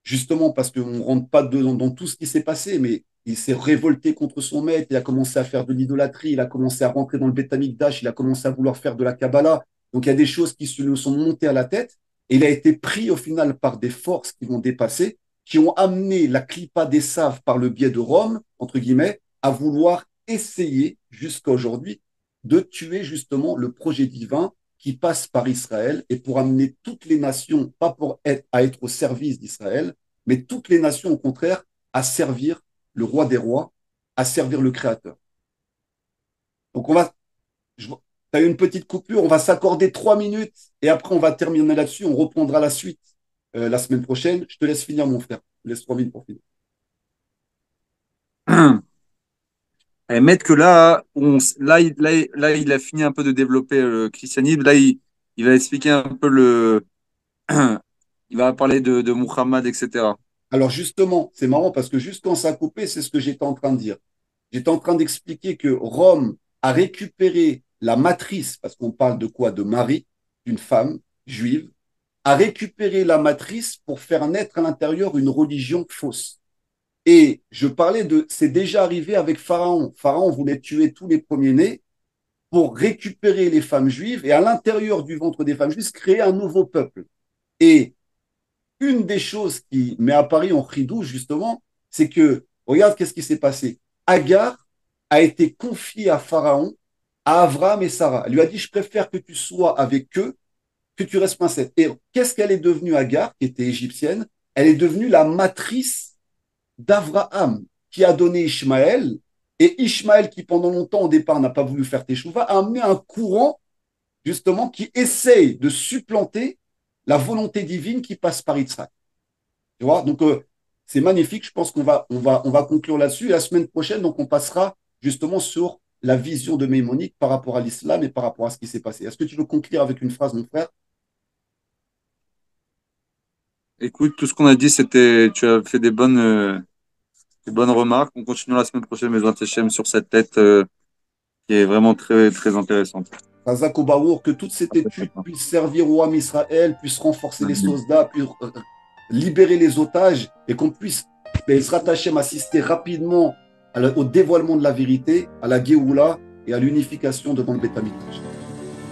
A: justement parce qu'on ne rentre pas dans tout ce qui s'est passé, mais il s'est révolté contre son maître, il a commencé à faire de l'idolâtrie, il a commencé à rentrer dans le Beth Amikdash, il a commencé à vouloir faire de la Kabbalah. Donc il y a des choses qui se lui sont montées à la tête, et il a été pris au final par des forces qui vont dépasser, qui ont amené la Klippa des Saves par le biais de Rome, entre guillemets, à vouloir essayer jusqu'à aujourd'hui de tuer justement le projet divin qui passe par Israël et pour amener toutes les nations, pas pour être, à être au service d'Israël, mais toutes les nations, au contraire, à servir le roi des rois, à servir le Créateur. Donc, tu as eu une petite coupure, on va s'accorder 3 minutes et après, on va terminer là-dessus. On reprendra la suite la semaine prochaine. Je te laisse finir, mon frère. Je te laisse 3 minutes pour finir.
B: Et mettre que là, là, il a fini un peu de développer le christianisme. Là, il va expliquer un peu il va parler de Muhammad, etc.
A: Alors, justement, c'est marrant parce que juste quand ça a coupé, c'est ce que j'étais en train de dire. J'étais en train d'expliquer que Rome a récupéré la matrice, parce qu'on parle de quoi? De Marie, d'une femme juive, a récupéré la matrice pour faire naître à l'intérieur une religion fausse. Et je parlais de, c'est déjà arrivé avec Pharaon. Pharaon voulait tuer tous les premiers-nés pour récupérer les femmes juives et à l'intérieur du ventre des femmes juives, créer un nouveau peuple. Et une des choses qui m'est apparue en Chidou, justement, c'est que, regarde qu'est-ce qui s'est passé. Agar a été confiée à Pharaon, à Abraham et Sarah. Elle lui a dit, je préfère que tu sois avec eux, que tu restes princesse. Et qu'est-ce qu'elle est devenue, Agar, qui était égyptienne? Elle est devenue la matrice d'Abraham, qui a donné Ishmaël. Et Ishmaël, qui pendant longtemps, au départ, n'a pas voulu faire Teshuvah, a amené un courant, justement, qui essaye de supplanter la volonté divine qui passe par Yitzhak. Tu vois, donc c'est magnifique. Je pense qu'on va conclure là-dessus. Et la semaine prochaine, donc, on passera justement sur la vision de Maïmonide par rapport à l'islam et par rapport à ce qui s'est passé. Est-ce que tu veux conclure avec une phrase, mon frère?
B: Écoute, tout ce qu'on a dit, tu as fait des bonnes remarques. On continue la semaine prochaine, mes Hachem, sur cette tête qui est vraiment très, très intéressante.
A: Razak Obaour, que toute cette étude puisse servir au Ham Israël, puisse renforcer les soldats, puisse libérer les otages et qu'on puisse, Bezrat Hashem, assister rapidement au dévoilement de la vérité, à la Géoula et à l'unification devant le Beth Amikdash.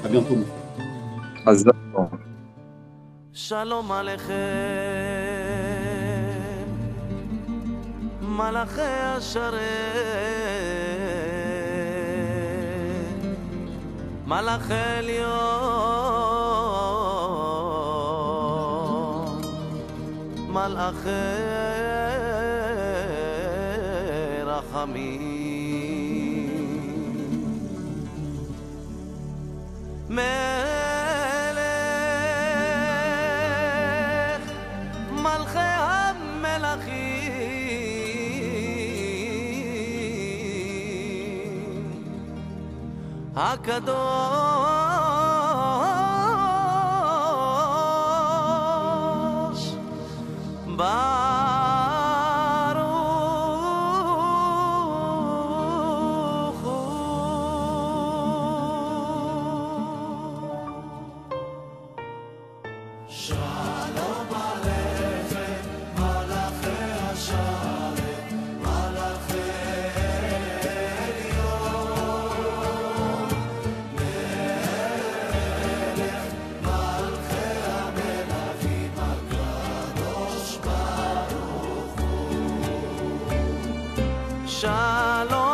A: À bientôt, mon frère.
C: Shalom Aleichem, Malachei Hasharem, Malachei Elyon, Malachei Rachamim. הקדוש ברוך הוא. שלום עליכם מלאכי השרת מלאכי Shalom